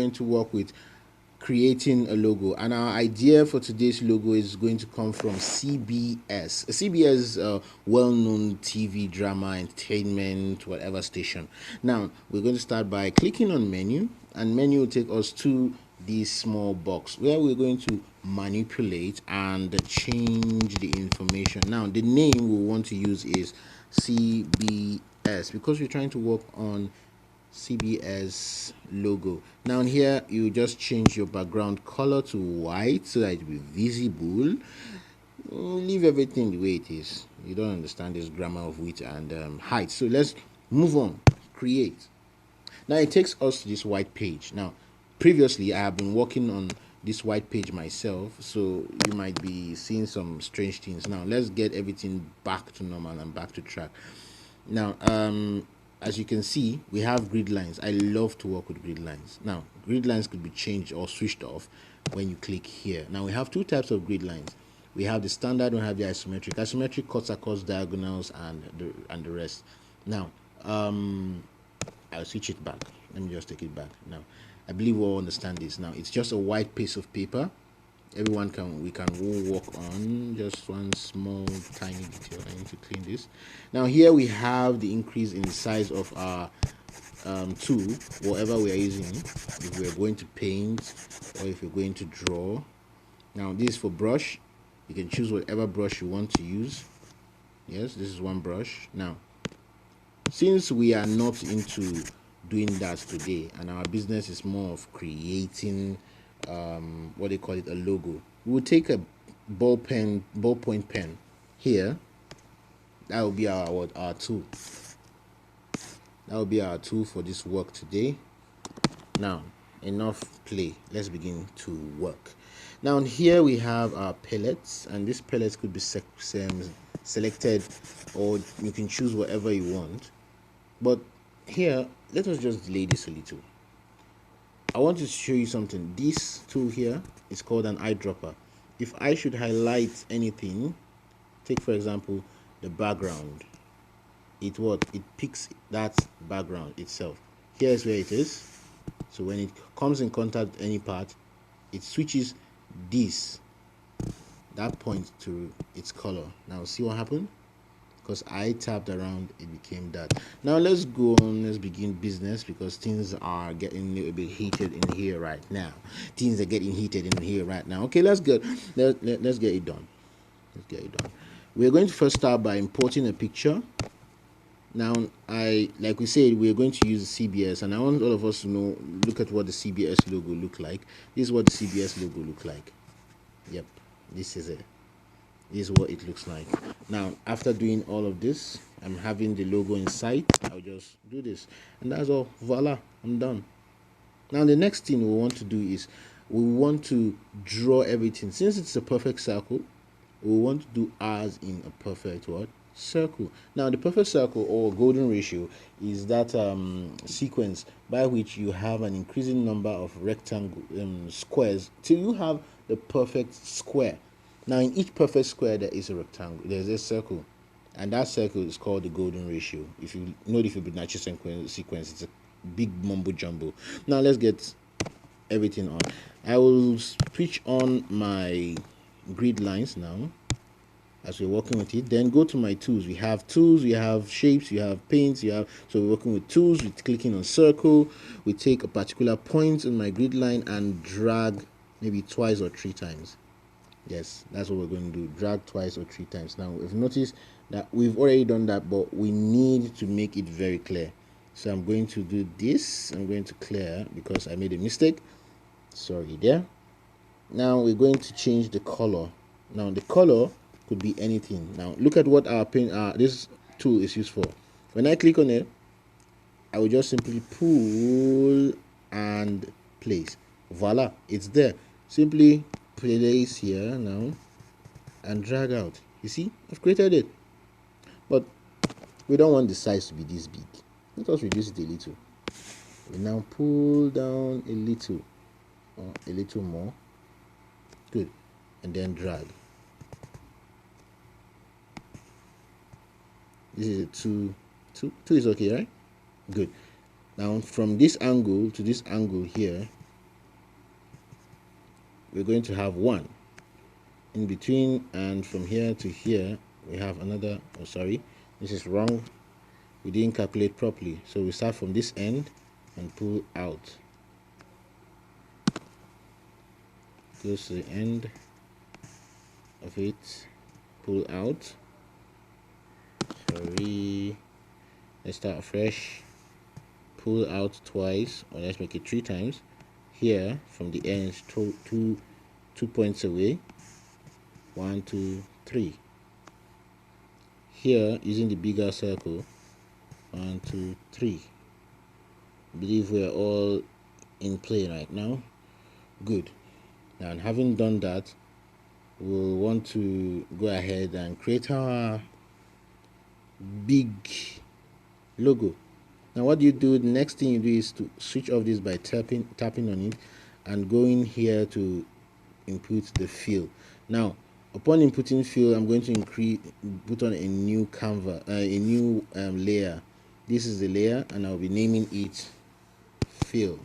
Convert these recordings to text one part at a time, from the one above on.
going to work with creating a logo, and our idea for today's logo is going to come from CBS. CBS, well-known TV drama entertainment whatever station. Now we're going to start by clicking on menu, and menu will take us to this small box where we're going to manipulate and change the information. Now the name we want to use is CBS because we're trying to work on CBS logo. Now here you just change your background color to white so that it will be visible. Leave everything the way it is. You don't understand this grammar of width and height. So let's move on. Create. Now it takes us to this white page. Now previously I have been working on this white page myself, so you might be seeing some strange things. Now let's get everything back to normal and back to track. Now as you can see, we have grid lines. I love to work with grid lines. Now, grid lines could be changed or switched off when you click here. Now, we have two types of grid lines. We have the standard, we have the isometric. Isometric cuts across diagonals and the rest. Now, I'll switch it back. Let me just take it back. Now, I believe we all understand this. Now, it's just a white piece of paper. We can all work on just one small tiny detail. I need to clean this. Now here we have the increase in the size of our tool, whatever we are using. If we're going to paint or if you're going to draw. Now this is for brush. You can choose whatever brush you want to use. Yes, this is one brush. Now since we are not into doing that today and our business is more of creating what they call it, a logo, we will take a ballpoint pen here. That will be our tool. That will be our tool for this work today. Now enough play, let's begin to work. Now here we have our pellets, and these pellets could be selected, or you can choose whatever you want. But here, let us just delay this a little. I want to show you something. This tool here is called an eyedropper. If I should highlight anything, take for example the background, it picks that background itself. Here's where it is. So when it comes in contact with any part, it switches that point to its color. Now see what happened? Because I tapped around, it became that. Now let's go on, let's begin business, because things are getting a little bit heated in here right now. Okay, let's get it done. We're going to first start by importing a picture. Now like we said, we're going to use the CBS, and I want all of us to know, look at what the CBS logo look like. This is what the CBS logo look like. Yep, this is it. This is what it looks like. Now after doing all of this, I'm having the logo in sight. I'll just do this, and that's all. Voila, I'm done. Now the next thing we want to do is we want to draw everything. Since it's a perfect circle, we want to do ours in a perfect circle. Now the perfect circle, or golden ratio, is that sequence by which you have an increasing number of rectangle squares till you have the perfect square. Now in each perfect square there is a rectangle, there's a circle, and that circle is called the golden ratio. If you know the Fibonacci sequence, it's a big mumbo jumbo. Now let's get everything on. I will switch on my grid lines now as we're working with it. Then go to my tools. We have tools, we have shapes, you have paints, so we're working with tools. We're clicking on circle. We take a particular point on my grid line and drag maybe twice or three times. Yes, that's what we're going to do. Drag twice or three times. Now we've noticed that we've already done that, but we need to make it very clear. So I'm going to do this. I'm going to clear because I made a mistake. Sorry there. Now we're going to change the color. Now the color could be anything. Now look at what our this tool is used for. When I click on it, I will just simply pull and place. Voila, it's there. Simply place here now and drag out. You see, I've created it, but we don't want the size to be this big. Let us reduce it a little. We now pull down a little, or a little more. Good, and then drag. This is a two is okay, right? Good. Now from this angle to this angle here, we're going to have one in between, and from here to here we have another. Oh, sorry, this is wrong. We didn't calculate properly. So we start from this end and pull out. Goes to the end of it, pull out. Sorry, let's start afresh. Pull out twice, or let's make it 3 times. Here from the end, two points away. 1, 2, 3. Here using the bigger circle. 1, 2, 3. I believe we're all in play right now. Good. Now, having done that, we'll want to go ahead and create our big logo. Now, what you do, the next thing you do is to switch off this by tapping on it and going here to input the fill. Now, upon inputting fill, I'm going to put on a new canvas, a new layer. This is the layer, and I'll be naming it fill.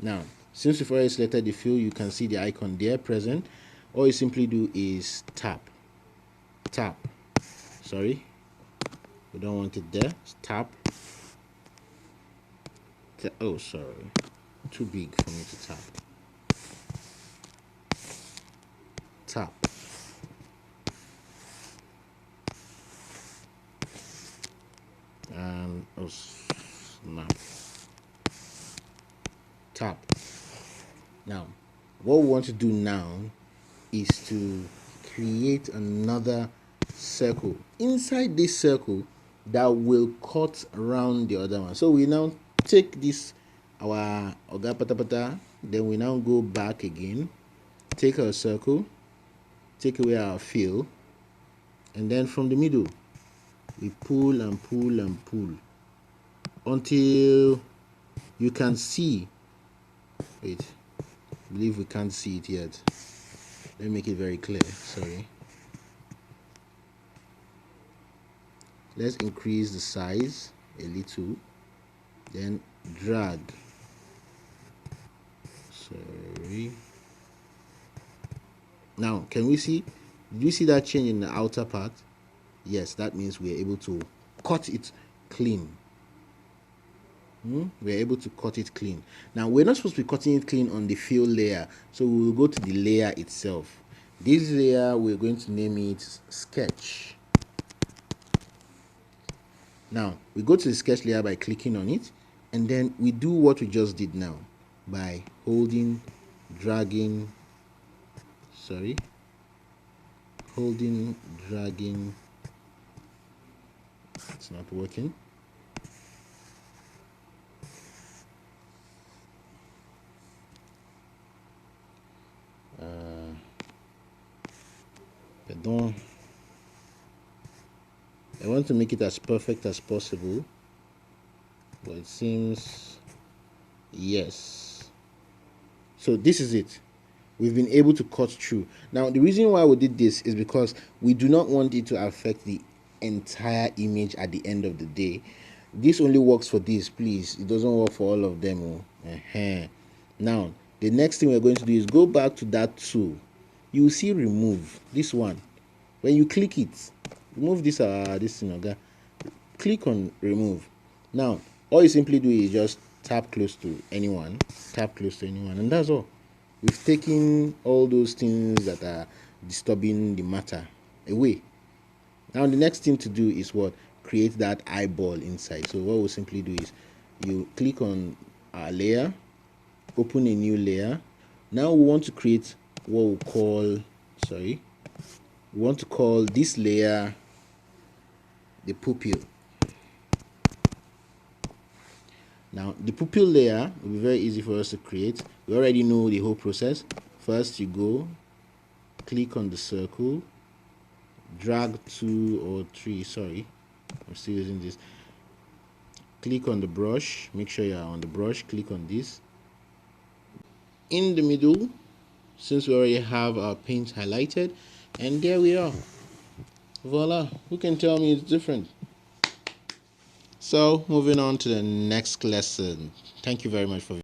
Now, since we've already selected the fill, you can see the icon there present. All you simply do is tap. Sorry, we don't want it there. Tap. Oh, sorry, too big for me to tap. Tap. And oh snap. Tap. Now, what we want to do now is to create another circle inside this circle that will cut around the other one. So we now take this, our Oga Patapata, then we now go back again, take our circle, take away our fill, and then from the middle we pull and pull and pull until you can see. Wait, I believe we can't see it yet. Let me make it very clear. Sorry. Let's increase the size a little, then drag. Sorry. Now, can we see? Did you see that change in the outer part? Yes, that means we're able to cut it clean. We're able to cut it clean. Now, we're not supposed to be cutting it clean on the fill layer, so we will go to the layer itself. This layer, we're going to name it sketch. Now, we go to the sketch layer by clicking on it, and then we do what we just did now by holding, dragging, it's not working. Pardon. I want to make it as perfect as possible, but it seems, yes. So this is it. We've been able to cut through. Now, the reason why we did this is because we do not want it to affect the entire image at the end of the day. This only works for this, please. It doesn't work for all of them. Now, the next thing we're going to do is go back to that tool. You will see remove, this one. When you click it, remove this thing, okay? Click on remove. Now, all you simply do is just tap close to anyone, and that's all. We've taken all those things that are disturbing the matter away. Now, the next thing to do is what? Create that eyeball inside. So what we'll simply do is you click on our layer, open a new layer. Now we want to create what we call, we want to call this layer the pupil. Now, the pupil layer will be very easy for us to create. We already know the whole process. First, you go, click on the circle, drag 2 or 3, sorry, I'm still using this. Click on the brush, make sure you are on the brush, click on this. In the middle, since we already have our paint highlighted, and there we are. Voila, who can tell me it's different? So, moving on to the next lesson. Thank you very much for